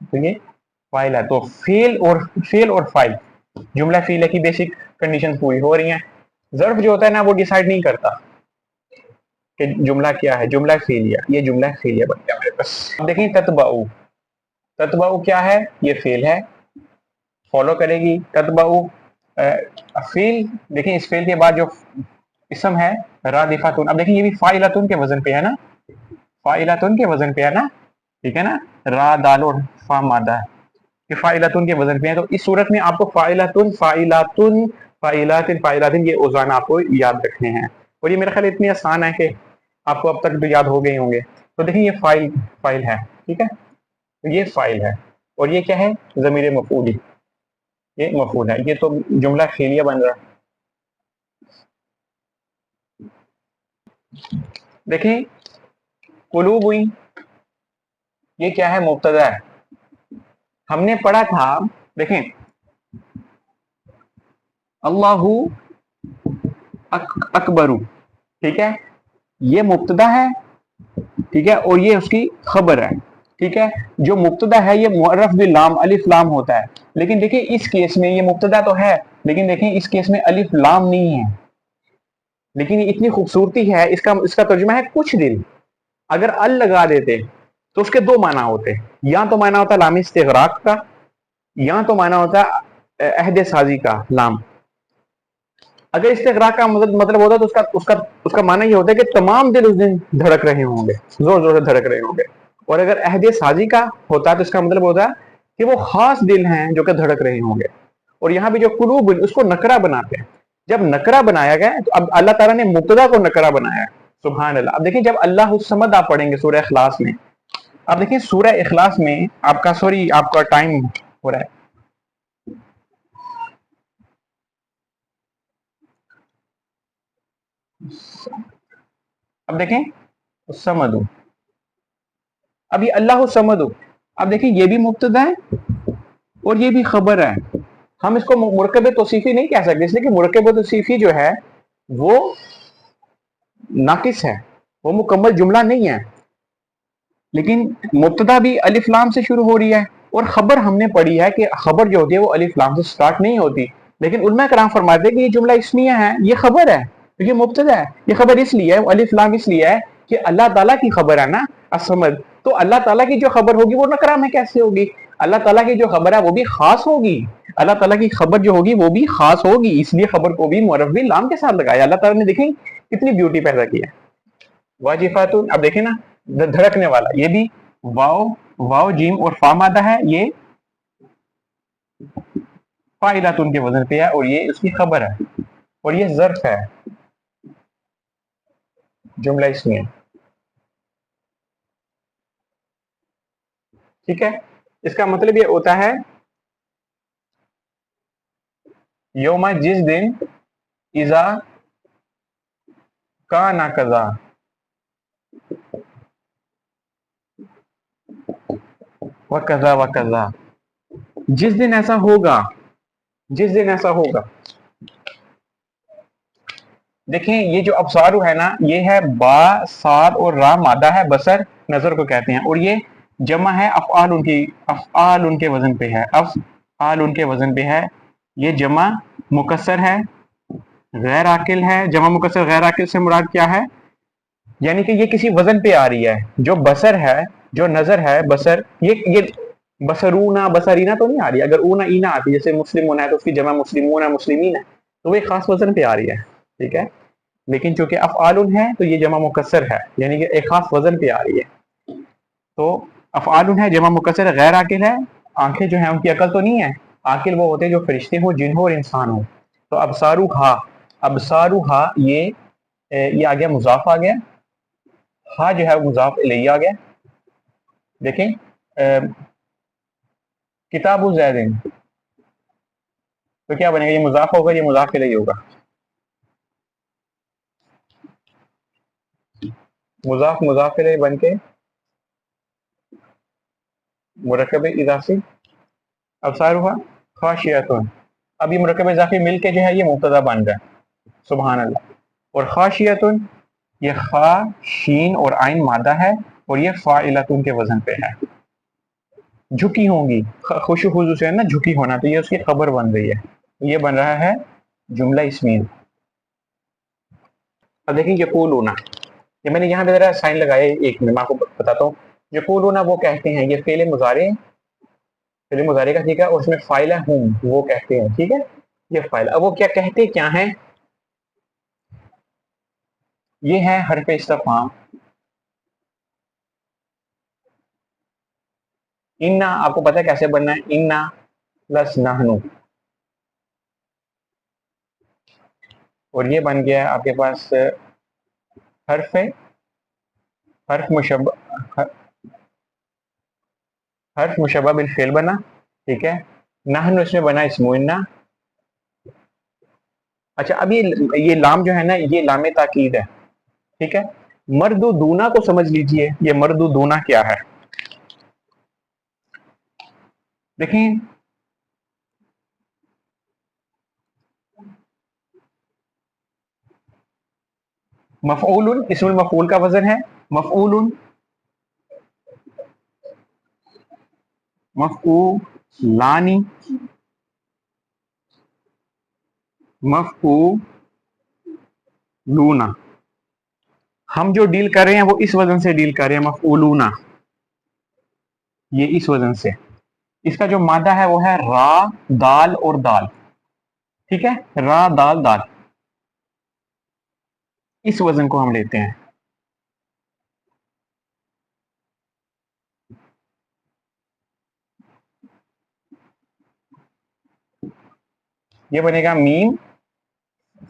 तो ये फाइल है। तो फेल और फाइल, जुमला फेल की बेसिक कंडीशन पूरी हो रही हैं। ज़र्फ जो होता है ना, वो डिसाइड नहीं करता कि जुमला क्या है, जुमला फेलिया, ये जुमला फेलिया बन गया मेरे पास। अब देखें ततबाउ, ततबाउ क्या है, ये फेल है, फॉलो करेगी। ततबाउ फेल, देखें इस फेल के बाद जो इसम है रादिफातुन, अब देखिए ये भी फाइलातुन के वजन पे है ना, फाइलातुन के वजन पे है ना, ठीक है ना। रा दाल और फा मादा है, ये फाइलातुन के वजन पे है। तो इस सूरत में आपको फाइलातुन, फाइलातुन, फाइलातिन, फाइलातिन, ये औज़ान आपको याद रखने हैं। और ये मेरा ख्याल इतनी आसान है कि आपको अब तक तो याद हो गए होंगे। تو دیکھیں یہ فائل ہے، ٹھیک ہے، تو یہ فائل ہے اور یہ کیا ہے، ضمیر مفعولی، یہ مفعول ہے، یہ تو جملہ فعلیہ بن رہا ہے۔ دیکھیں قلوب ہوئی، یہ کیا ہے، مبتدا ہے۔ ہم نے پڑھا تھا، دیکھیں اللہ اکبر، ٹھیک ہے، یہ مبتدا ہے، ٹھیک ہے، اور یہ اس کی خبر ہے، ٹھیک ہے۔ جو مبتدا ہے یہ معرف باللام، الف لام ہوتا ہے، لیکن دیکھیں اس کیس میں یہ مبتدا تو ہے، لیکن دیکھیں اس کیس میں الف لام نہیں ہے، لیکن یہ اتنی خوبصورتی ہے، اس کا ترجمہ ہے کچھ دن۔ اگر ال لگا دیتے تو اس کے دو معنی ہوتے، یا تو معنی ہوتا لام استغراق کا، یا تو معنی ہوتا عہد سازی کا لام۔ اگر استغراق کا مطلب ہوتا تو اس کا معنی یہ ہوتا ہے کہ تمام دل اس دن دھڑک رہے ہوں گے، زور زور سے دھڑک رہے ہوں گے، اور اگر عہد سازی کا ہوتا تو اس کا مطلب ہوتا کہ وہ خاص دل ہیں جو کہ دھڑک رہے ہوں گے۔ اور یہاں بھی جو قلوب اس کو نکرہ بناتے ہیں، جب نکرہ بنایا گیا تو اب اللہ تعالیٰ نے مبتدا کو نکرہ بنایا ہے، سبحان اللہ۔ اب دیکھیں جب اللہ الصمد آپ پڑھیں گے سورہ اخلاص میں، اب دیکھیں سورہ اخلاص میں آپ کا ٹائم ہو رہا ہے، اب دیکھیں الصمد، اب یہ اللہ الصمد، اب دیکھیں یہ بھی مبتدا ہے اور یہ بھی خبر ہے۔ ہم اس کو مرکب توصیفی نہیں کہہ سکتے، اس لیے کہ مرکب توصیفی جو ہے وہ ناقص ہے، وہ مکمل جملہ نہیں ہے، لیکن مبتدا بھی الف لام سے شروع ہو رہی ہے، اور خبر ہم نے پڑھی ہے کہ خبر جو ہوتی ہے وہ الف لام سے سٹارٹ نہیں ہوتی، لیکن علماء کرام فرماتے ہیں کہ یہ جملہ اسمیہ ہے، یہ خبر ہے، یہ مبتدا ہے، یہ خبر اس لیے ہے، الف لام اس لیے ہے کہ اللہ تعالیٰ کی خبر ہے نا الصمد، تو اللہ تعالیٰ کی جو خبر ہوگی وہ نکرہ میں کیسے ہوگی؟ اللہ تعالیٰ کی جو خبر ہے وہ بھی خاص ہوگی، اللہ تعالیٰ کی خبر جو ہوگی وہ بھی خاص ہوگی، اس لیے خبر کو بھی معرف باللام کے ساتھ لگایا۔ اللہ تعالیٰ نے دیکھیں کتنی بیوٹی پیدا کی ہے، واجفاتن، اب دیکھیں نا دھڑکنے والا، یہ بھی واو جیم اور فا مادہ ہے، یہ فاعلاتن کے وزن پہ ہے، اور یہ اس کی خبر ہے، اور یہ ظرف ہے، جملہ اسمیہ، ٹھیک ہے۔ اس کا مطلب یہ ہوتا ہے یوم، جس دن، اذا کان کذا، وکذا وکذا، جس دن ایسا ہوگا، جس دن ایسا ہوگا۔ دیکھیں یہ جو ابصارو ہے نا، یہ ہے با صاد اور را مادہ ہے، بصر نظر کو کہتے ہیں، اور یہ جمع ہے افعال، ان کے وزن پہ ہے، افعال ان کے وزن پہ ہے، یہ جمع مکسر ہے، غیر عاقل ہے۔ جمع مکسر غیر عاقل سے مراد کیا ہے؟ یعنی کہ یہ کسی وزن پہ آ رہی ہے، جو بصر ہے، جو نظر ہے، بصر، یہ بصرونا بصرینا تو نہیں آ رہی، اگر اونا اینا آتی جیسے مسلمون ہے تو اس کی جمع مسلمون مسلمین ہے، تو وہ ایک خاص وزن پہ آ رہی ہے، ٹھیک ہے، لیکن چونکہ افعال ہے تو یہ جمع مکسر ہے، یعنی کہ ایک خاص وزن پہ آ رہی ہے، تو افعال ہے، جمع مکسر، غیر عاقل ہے، آنکھیں جو ہیں ان کی عقل تو نہیں ہے، عاقل وہ ہوتے ہیں جو فرشتے ہو، جن ہو اور انسان ہو، تو ابصاروہا، ابصاروہا، یہ آ گیا مضاف آ گیا، ہا جو ہے مضاف الیہ آ گیا۔ دیکھیں کتاب الزیدین، تو کیا بنے گا، یہ مضاف ہوگا، یہ مضاف الیہ ہوگا، مضاف الیہ بن کے مرکب اضافی، ابصارها خاشعۃ، اب یہ مرکب اضافی مل کے جو ہے یہ مبتدا بن گیا، سبحان اللہ۔ اور خاشعۃ، یہ خا شین اور عین مادہ ہے، اور یہ فاعلۃ کے وزن پہ ہے، جھکی ہوں گی، خوشو خضوع سے ہے نا جھکی ہونا، تو یہ اس کی خبر بن رہی ہے، یہ بن رہا ہے جملہ اسمیہ۔ اب دیکھیں یقولون، یہ میں نے یہاں پہ ذرا سائن لگائے، ایک میں آپ کو بتاتا ہوں، یقولون وہ کہتے ہیں، یہ فعل مضارع کا ٹھیک ہے، اور اس میں فاعل ہوں، وہ کہتے ہیں، ٹھیک ہے، یہ فاعل، اب وہ کیا کہتے کیا ہیں، یہ ہے حرف استفہام، انا، آپ کو پتہ ہے کیسے بننا ہے، انا پلس نحنو، اور یہ بن گیا آپ کے پاس حرف مشبہ، حرف مشبہ بالفعل بنا، ٹھیک ہے، نحن اس میں بنا اسم انہ. اچھا اب یہ لام جو ہے نا یہ لام تاکید ہے، ٹھیک ہے. مرد دونا کو سمجھ لیجئے، یہ مرد دونا کیا ہے؟ دیکھیں مفعول اسم المفعول کا وزن ہے مفعول، مفعولانی، مفعولون. ہم جو ڈیل کر رہے ہیں وہ اس وزن سے ڈیل کر رہے ہیں، مفعولون، یہ اس وزن سے. اس کا جو مادہ ہے وہ ہے را دال اور دال، ٹھیک ہے، را دال دال، اس وزن کو ہم لیتے ہیں. یہ بنے گا میم.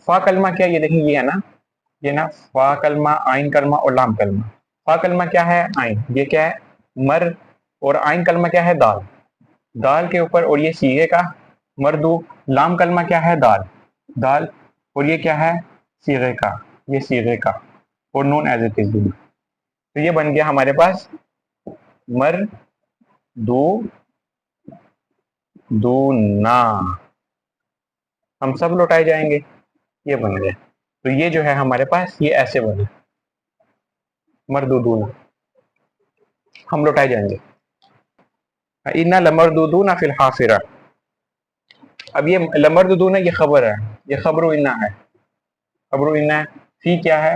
فا کلمہ کیا؟ یہ دیکھیں یہ ہے نا، یہ نا فا کلمہ، آئین کلمہ اور لام کلمہ. فا کلمہ کیا ہے؟ آئین. یہ کیا ہے؟ مر. اور آئین کلمہ کیا ہے؟ دال. دال کے اوپر اور یہ سیغے کا مردو. لام کلمہ کیا ہے؟ دال دال. اور یہ کیا ہے؟ سیغے کا، یہ سیغے کا، اور نون ایز اٹ از. تو یہ بن گیا ہمارے پاس مر دو نا. ہم سب لوٹائے جائیں گے، یہ بن گیا. تو یہ جو ہے ہمارے پاس یہ ایسے بنے مردودون، ہم لوٹائے جائیں گے. اِنَّا لَمَرْدُودُونَ فِي الْحَافِرَةِ. اب یہ لمردودون یہ خبر ہے، یہ خبر و انا ہے، خبر و انا. فی کیا ہے؟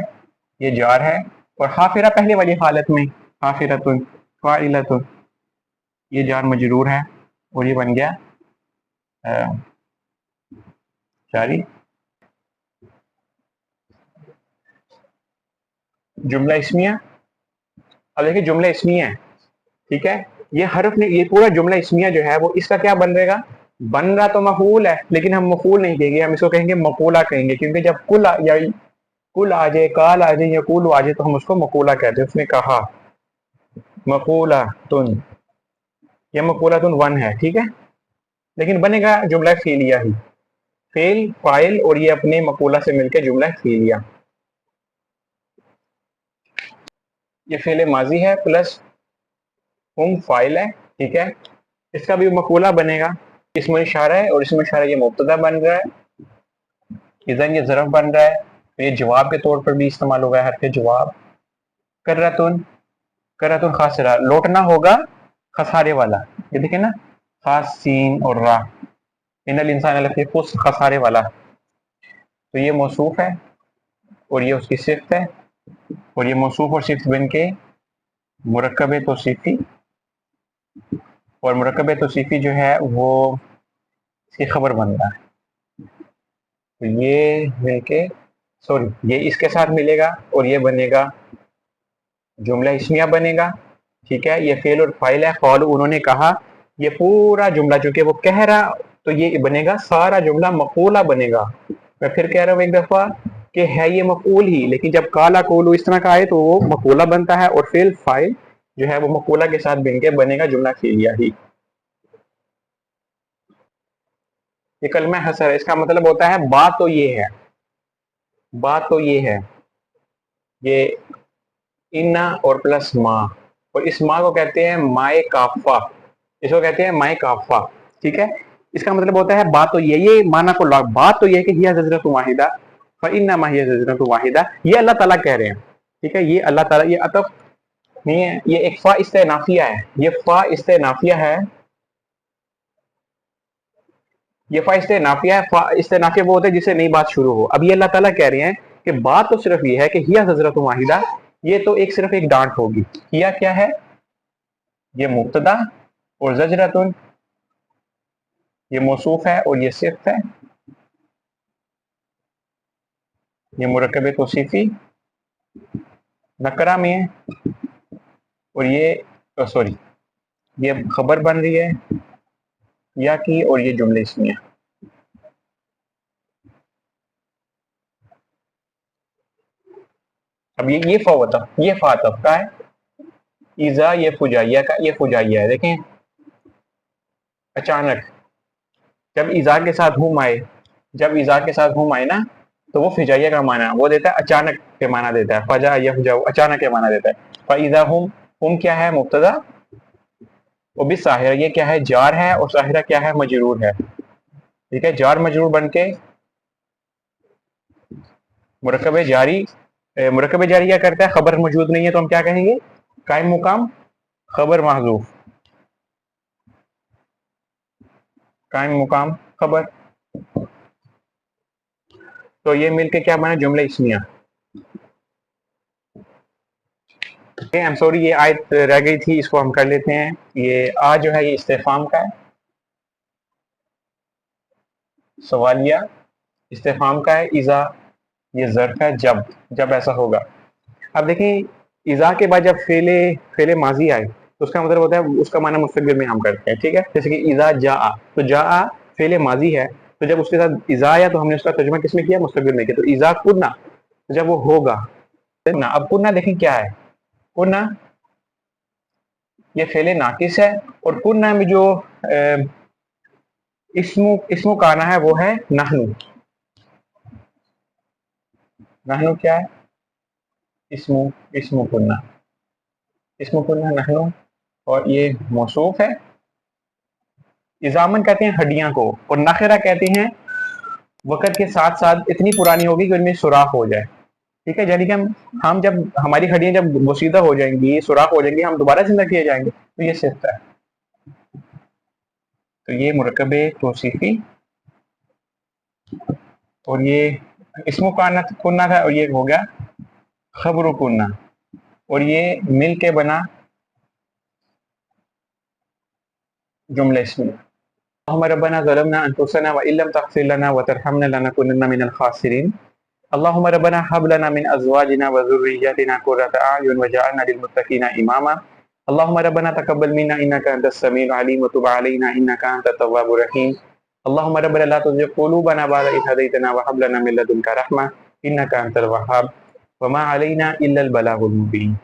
یہ جار ہے. اور حافرہ پہلے والی حالت میں حافرۃ فاعلۃ، یہ جار مجرور ہے. اور یہ بن گیا جاری جملہ اسمیہ. اب دیکھیں جملہ اسمیہ ہے، ٹھیک ہے. یہ حرف نے، یہ پورا جملہ اسمیہ جو ہے وہ اس کا کیا بن رہے گا؟ بن رہا تو مفعول ہے، لیکن ہم مفعول نہیں کہیں گے، ہم اس کو کہیں گے مقولہ کہیں گے. کیونکہ جب کل یا کل آ جائے، کال آ جائے یا کول آ جائے تو ہم اس کو مقولہ کہتے ہیں. اس نے کہا مقولہ تن، یہ مقولہ تن ون ہے، ٹھیک ہے. لیکن بنے گا جملہ فعلیہ ہی، فعل فاعل اور یہ اپنے مقولہ سے مل کے جملہ فعلیہ. یہ فعل ماضی ہے پلس ہم فاعل ہے، ٹھیک ہے. اس کا بھی مقولہ بنے گا، اسم اشارہ ہے اور اسم اشارہ یہ مبتدا بن رہا ہے، اذن یہ ظرف بن رہا ہے. یہ جواب کے طور پر بھی استعمال ہوگا، حرف جواب. کرتن، کرتن خاسرہ، لوٹنا ہوگا خسارے والا. یہ دیکھیں نا، خاص سین اور راہ، ان الانسان لفی خسر، خسارے والا. تو یہ موصوف ہے اور یہ اس کی صفت ہے، اور یہ موصوف اور صفت بن کے مرکب توصیفی، اور مرکب توصیفی جو ہے وہ اس کی خبر بن رہا ہے. تو یہ مل کے سوری یہ اس کے ساتھ ملے گا اور یہ بنے گا جملہ اسمیہ بنے گا، ٹھیک ہے. یہ فعل اور فاعل ہے. قالوا انہوں نے کہا، یہ پورا جملہ چونکہ وہ کہہ رہا تو یہ بنے گا سارا جملہ مقولہ بنے گا. میں پھر کہہ رہا ہوں ایک دفعہ کہ ہے یہ مفعول ہی، لیکن جب کالا کولو اس طرح کا آئے تو وہ مقولہ بنتا ہے، اور فعل فاعل جو ہے وہ مقولہ کے ساتھ بن کے بنے گا جملہ فعلیہ ہی. یہ کلمہ حسر ہے، اس کا مطلب ہوتا ہے بات تو یہ ہے، بات تو یہ ہے، یہ انا اور پلس ما، اور اس ما کو کہتے ہیں مائے کافہ، اس کو کہتے ہیں مائے کافہ، ٹھیک ہے. اس کا مطلب ہوتا ہے بات تو یہ معنی کو بات تو یہ کہ یہ حضرت واحدہ فإنما هي حضرت واحدہ، یہ اللہ تعالیٰ کہہ رہے ہیں، ٹھیک ہے. یہ اللہ تعالیٰ، یہ عطف نہیں ہے، یہ ایک فا استئنافیہ ہے، یہ فا استئنافیہ ہے، یہ فا استئنافیہ ہے. فا استئنافیہ وہ ہوتا ہے جس سے نئی بات شروع ہو. اب یہ اللہ تعالیٰ کہہ رہے ہیں کہ بات تو صرف یہ ہے کہ ہی حضرت واحدہ، یہ تو ایک صرف ایک ڈانٹ ہوگی. کیا ہے؟ یہ مبتدا، اور زجرتن یہ موصوف ہے اور یہ صفت ہے، یہ مرکب توصیفی نکرہ میں ہے، اور یہ سوری یہ خبر بن رہی ہے یا کی، اور یہ جملے اسمیہ. اب یہ فا ہوتا، یہ فا عطف کا ہے، ایزا یہ فجائیہ کا، یہ فجائیہ ہے. دیکھیں اچانک. جب ایزا کے ساتھ ہم آئے، نا تو وہ فجائیہ کا معنی وہ دیتا ہے، اچانک کے معنی دیتا ہے. فجا یفجع اچانک کے معنی دیتا ہے. فاذا ہم کیا ہے؟ مبتدا. وہ بھی ساحرہ، یہ کیا ہے؟ جار ہے، اور ساحرہ کیا ہے؟ مجرور ہے. ٹھیک ہے، جار مجرور بن کے مرکب جاری کیا کرتا ہے؟ خبر موجود نہیں ہے تو ہم کیا کہیں گے؟ قائم مقام خبر محذوف. قائم مقام خبر. تو یہ مل کے کیا بنا؟ جملہ اسمیہ. سوری، یہ آیت رہ گئی تھی، اس کو ہم کر لیتے ہیں. یہ جو ہے یہ استفہام کا ہے، سوالیہ استفہام کا ہے. اذا یہ ظرف ہے، جب ایسا ہوگا. اب دیکھیں، اذا کے بعد جب فعل ماضی آئے تو اس کا مطلب ہوتا ہے اس کا معنی مستقبل میں ہم کرتے ہیں. ٹھیک ہے، جیسے کہ اذا جاء، تو جاء فعل ماضی ہے، تو جب اس کے ساتھ اذا آیا تو ہم نے اس کا ترجمہ کس میں کیا؟ مستقبل میں کیا. تو اذا کنا، جب وہ ہوگا. اب کنا دیکھیں کیا ہے. کنا یہ فعل ناقص ہے، اور کنا میں جو اسم کانا ہے وہ ہے نحنو. نحنو کیا ہے؟ اسم کنا نحنو، اور یہ موصوف ہے. اضامن کہتے ہیں ہڈیاں کو، اور نخرہ کہتے ہیں وقت کے ساتھ ساتھ اتنی پرانی ہوگی کہ ان میں سوراخ ہو جائے. ٹھیک ہے، یعنی کہ ہم جب ہماری ہڈیاں جب بوسیدہ ہو جائیں گی، سوراخ ہو جائیں گی، ہم دوبارہ زندہ کیے جائیں گے. تو یہ صفت ہے. تو یہ مرکب توصیفی، اور یہ اسم کنہ تھا، اور یہ ہو گیا خبر کنہ، اور یہ مل کے بنا جملہ اسمیہ. اللهم ربنا ظلمنا انفسنا وان لم تغفر لنا وترحمنا لنكونن من الخاسرين. اللهم ربنا هب لنا من ازواجنا وذرياتنا قرة اعين واجعلنا للمتقين اماما. اللهم ربنا تقبل منا انك انت السميع العليم وتب علينا انك انت التواب الرحيم. اللهم ربنا لا تزغ قلوبنا بعد إذ هديتنا وهب لنا من لدنك رحمة انك انت الوهاب وما علينا الا البلاغ المبين.